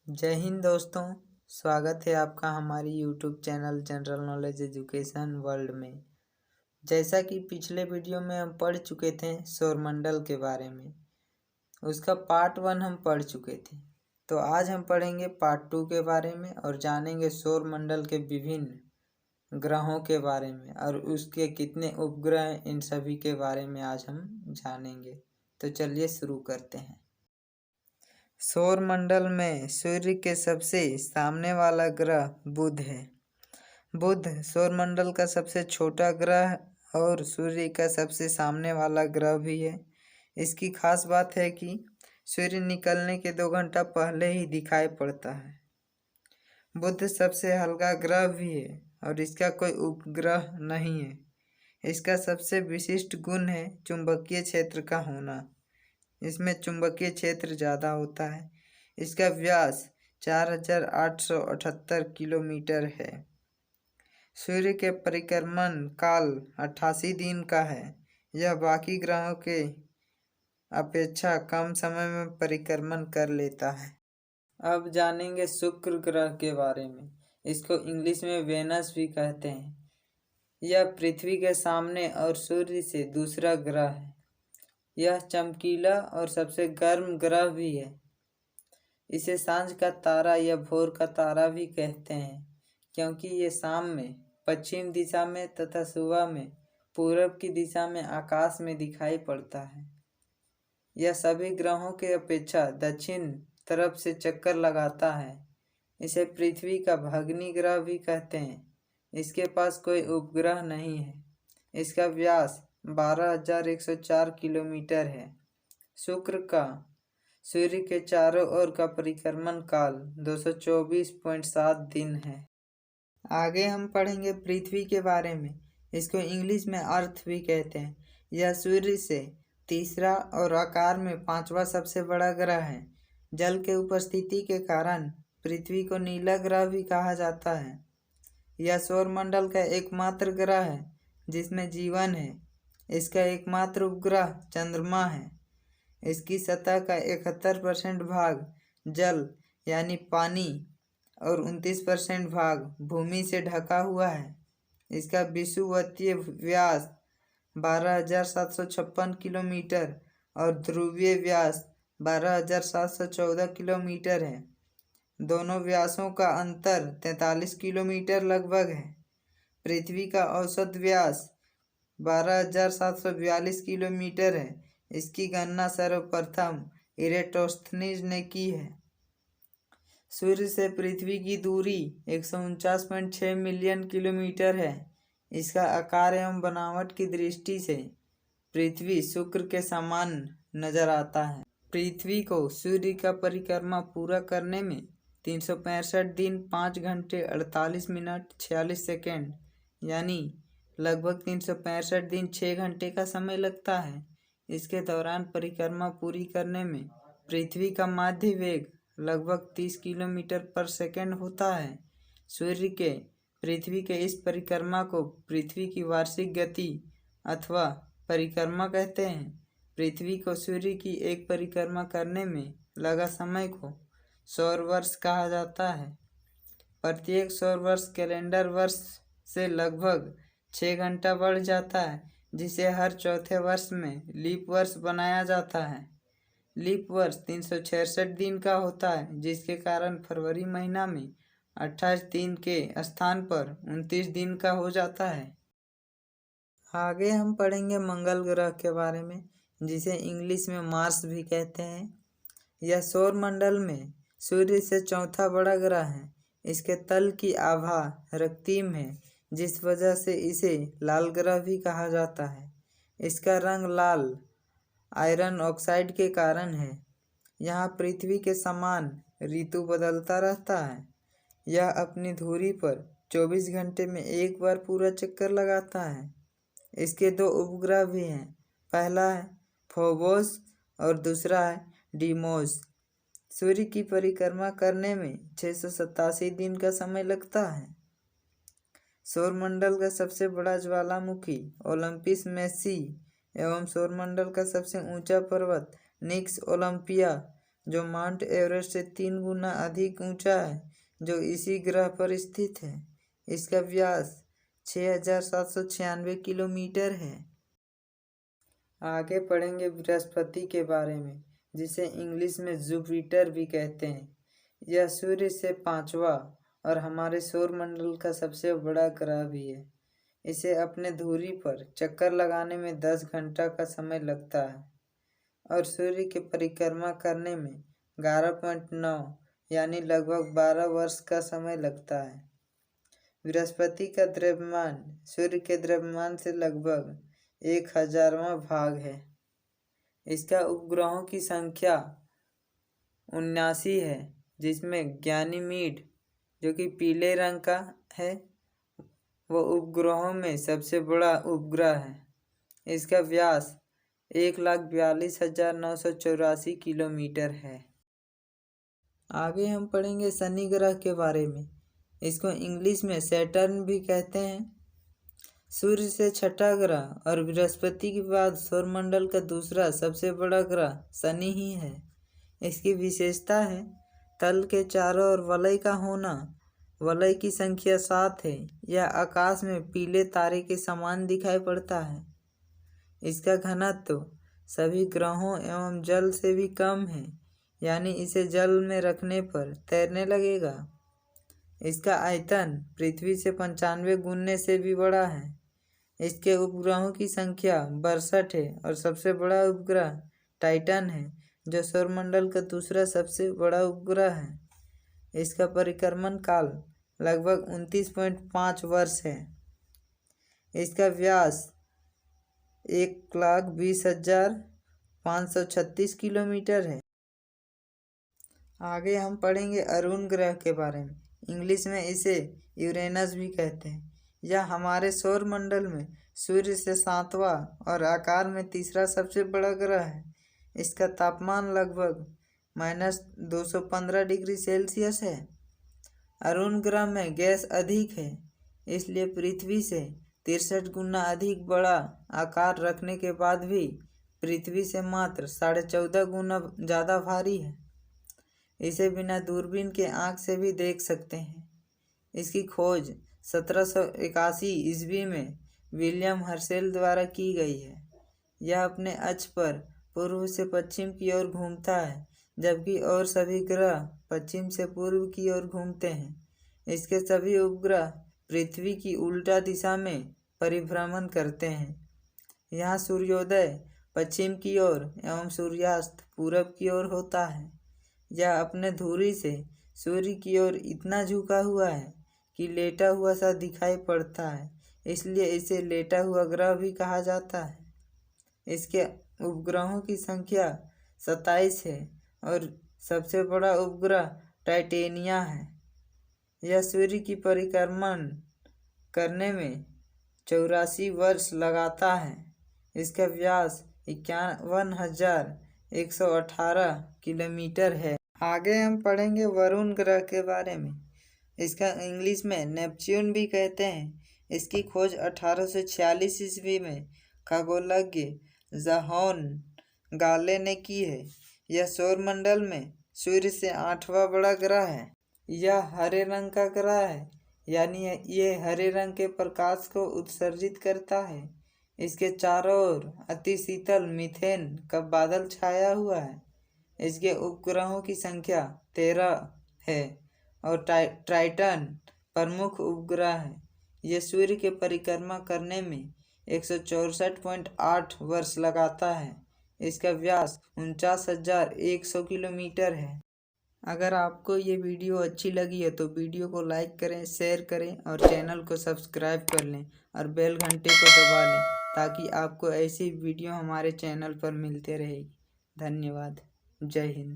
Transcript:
जय हिंद दोस्तों। स्वागत है आपका हमारी YouTube channel general knowledge education world में। जैसा कि पिछले वीडियो में हम पढ़ चुके थे सौरमंडल के बारे में, उसका पार्ट 1 हम पढ़ चुके थे। तो आज हम पढ़ेंगे पार्ट 2 के बारे में और जानेंगे सौरमंडल के विभिन्न ग्रहों के बारे में और उसके कितने उपग्रह हैं, इन सभी के बारे में आज हम जानेंगे। तो चलिए शुरू करते हैं। सौरमंडल में सूर्य के सबसे सामने वाला ग्रह बुध है। बुध सौरमंडल का सबसे छोटा ग्रह और सूर्य का सबसे सामने वाला ग्रह भी है। इसकी खास बात है कि सूर्य निकलने के 2 घंटा पहले ही दिखाई पड़ता है। बुध सबसे हल्का ग्रह भी है और इसका कोई उपग्रह नहीं है। इसका सबसे विशिष्ट गुण है चुंबकीय क्षेत्र का होना। इसमें चुंबकीय क्षेत्र ज़्यादा होता है। इसका व्यास 4878 किलोमीटर है। सूर्य के परिक्रमण काल 88 दिन का है। यह बाकी ग्रहों के अपेक्षा कम समय में परिक्रमण कर लेता है। अब जानेंगे शुक्र ग्रह के बारे में। इसको इंग्लिश में वेनस भी कहते हैं। यह पृथ्वी के सामने और सूर्य से दूसरा ग्रह है। यह चमकीला और सबसे गर्म ग्रह भी है। इसे सांझ का तारा या भोर का तारा भी कहते हैं, क्योंकि ये शाम में पश्चिम दिशा में तथा सुबह में पूरब की दिशा में आकाश में दिखाई पड़ता है। यह सभी ग्रहों के अपेक्षा दक्षिण तरफ से चक्कर लगाता है। इसे पृथ्वी का भग्नी ग्रह भी कहते हैं। इसके पास कोई उपग्रह नहीं है। इसका व्यास 12,104 किलोमीटर है। शुक्र का सूर्य के चारों ओर का परिक्रमण काल 224.7 दिन है। आगे हम पढ़ेंगे पृथ्वी के बारे में। इसको इंग्लिश में अर्थ भी कहते हैं। यह सूर्य से तीसरा और आकार में 5वां सबसे बड़ा ग्रह है। जल के उपस्थिति के कारण पृथ्वी को नीला ग्रह भी कहा जाता है। यह सौरमंडल का एकमात्र ग्रह है जिसमें जीवन है। इसका एकमात्र उपग्रह चंद्रमा है। इसकी सतह का 71% भाग जल यानी पानी और 29% भाग भूमि से ढका हुआ है। इसका विषुवतीय व्यास 12,756 किलोमीटर और ध्रुवीय व्यास 12,714 किलोमीटर है। दोनों व्यासों का अंतर 43 किलोमीटर लगभग है। पृथ्वी का औसत व्यास 12,742 किलोमीटर है। इसकी गणना सर्वप्रथम इरेटोस्थनीज ने की है। सूर्य से पृथ्वी की दूरी 149.6 मिलियन किलोमीटर है। इसका आकार एवं बनावट की दृष्टि से पृथ्वी शुक्र के समान नजर आता है। पृथ्वी को सूर्य का परिक्रमा पूरा करने में 365 दिन 5 घंटे 48 मिनट 46 सेकेंड यानी लगभग 365 दिन 6 घंटे का समय लगता है। इसके दौरान परिक्रमा पूरी करने में पृथ्वी का माध्य वेग लगभग 30 किलोमीटर पर सेकेंड होता है। सूर्य के पृथ्वी के इस परिक्रमा को पृथ्वी की वार्षिक गति अथवा परिक्रमा कहते हैं। पृथ्वी को सूर्य की एक परिक्रमा करने में लगा समय को सौर वर्ष कहा जाता है। प्रत्येक सौर वर्ष कैलेंडर वर्ष से लगभग 6 घंटा बढ़ जाता है, जिसे हर चौथे वर्ष में लीप वर्ष बनाया जाता है। लीप वर्ष 366 दिन का होता है, जिसके कारण फरवरी महीना में 28 दिन के स्थान पर 29 दिन का हो जाता है। आगे हम पढ़ेंगे मंगल ग्रह के बारे में, जिसे इंग्लिश में मार्स भी कहते हैं। यह सौरमंडल में सूर्य से चौथा बड़ा ग्रह है। इसके तल की आभा रक्तीम है, जिस वजह से इसे लाल ग्रह भी कहा जाता है। इसका रंग लाल आयरन ऑक्साइड के कारण है। यहाँ पृथ्वी के समान ऋतु बदलता रहता है। यह अपनी धुरी पर 24 घंटे में एक बार पूरा चक्कर लगाता है। इसके 2 उपग्रह भी हैं। पहला है फोबोस और दूसरा है डीमोस। सूर्य की परिक्रमा करने में 687 दिन का समय लगता है। सौरमंडल का सबसे बड़ा ज्वालामुखी ओलंपिस मेसी एवं सौरमंडल का सबसे ऊंचा पर्वत निक्स ओलंपिया जो माउंट एवरेस्ट से 3 गुना अधिक ऊंचा है, जो इसी ग्रह पर स्थित है। इसका व्यास 6,796 किलोमीटर है। आगे पढ़ेंगे बृहस्पति के बारे में, जिसे इंग्लिश में जुपिटर भी कहते हैं। यह सूर्य से 5वां और हमारे सौर मंडल का सबसे बड़ा ग्रह भी है। इसे अपने धुरी पर चक्कर लगाने में 10 घंटा का समय लगता है और सूर्य की परिक्रमा करने में 11.9 यानी लगभग 12 वर्ष का समय लगता है। बृहस्पति का द्रव्यमान सूर्य के द्रव्यमान से लगभग 1,000वां भाग है। इसका उपग्रहों की संख्या 79 है, जिसमें गैनीमीड, जो कि पीले रंग का है, वह उपग्रहों में सबसे बड़ा उपग्रह है। इसका व्यास 1,42,984 किलोमीटर है। आगे हम पढ़ेंगे शनि ग्रह के बारे में। इसको इंग्लिश में सैटर्न भी कहते हैं। सूर्य से 6ठा ग्रह और बृहस्पति के बाद सौरमंडल का दूसरा सबसे बड़ा ग्रह शनि ही है। इसकी विशेषता है तल के चारों ओर वलय का होना। वलय की संख्या 7 है। यह आकाश में पीले तारे के समान दिखाई पड़ता है। इसका घनत्व सभी ग्रहों एवं जल से भी कम है, यानी इसे जल में रखने पर तैरने लगेगा। इसका आयतन पृथ्वी से 95 गुने से भी बड़ा है। इसके उपग्रहों की संख्या 62 है और सबसे बड़ा उपग्रह टाइटन है, जो सौरमंडल का दूसरा सबसे बड़ा उपग्रह है। इसका परिक्रमण काल लगभग 29.5 वर्ष है। इसका व्यास 1,20,536 किलोमीटर है। आगे हम पढ़ेंगे अरुण ग्रह के बारे में। इंग्लिश में इसे यूरेनस भी कहते हैं। यह हमारे सौर मंडल में सूर्य से 7वां और आकार में तीसरा सबसे बड़ा ग्रह है। इसका तापमान लगभग -215 डिग्री सेल्सियस है। अरुण ग्रह में गैस अधिक है, इसलिए पृथ्वी से 63 गुना अधिक बड़ा आकार रखने के बाद भी पृथ्वी से मात्र 14.5 गुना ज़्यादा भारी है। इसे बिना दूरबीन के आँख से भी देख सकते हैं। इसकी खोज 1781 ईस्वी में विलियम हर्शेल द्वारा की गई है। यह अपने अक्ष पर पूर्व से पश्चिम की ओर घूमता है, जबकि और सभी ग्रह पश्चिम से पूर्व की ओर घूमते हैं। इसके सभी उपग्रह पृथ्वी की उल्टा दिशा में परिभ्रमण करते हैं। यहाँ सूर्योदय पश्चिम की ओर एवं सूर्यास्त पूरब की ओर होता है। यह अपने धुरी से सूर्य की ओर इतना झुका हुआ है कि लेटा हुआ सा दिखाई पड़ता है, इसलिए इसे लेटा हुआ ग्रह भी कहा जाता है। इसके उपग्रहों की संख्या 27 है और सबसे बड़ा उपग्रह टाइटेनिया है। यह सूर्य की परिक्रमण करने में 84 वर्ष लगाता है। इसका व्यास 51,118 किलोमीटर है। आगे हम पढ़ेंगे वरुण ग्रह के बारे में। इसका इंग्लिश में नेपच्यून भी कहते हैं। इसकी खोज 1846 ईस्वी में खगोलज्ञ जॉन गाले ने की है। यह सौरमंडल में सूर्य से 8वां बड़ा ग्रह है। यह हरे रंग का ग्रह है, यानी ये हरे रंग के प्रकाश को उत्सर्जित करता है। इसके चारों ओर अति शीतल मीथेन का बादल छाया हुआ है। इसके उपग्रहों की संख्या 13 है और टाइटन प्रमुख उपग्रह है। यह सूर्य के परिक्रमा करने में 164.8 वर्ष लगाता है। इसका व्यास 49,100 किलोमीटर है। अगर आपको ये वीडियो अच्छी लगी है तो वीडियो को लाइक करें, शेयर करें और चैनल को सब्सक्राइब कर लें और बेल घंटे को दबा लें, ताकि आपको ऐसी वीडियो हमारे चैनल पर मिलते रहेगी। धन्यवाद। जय हिंद।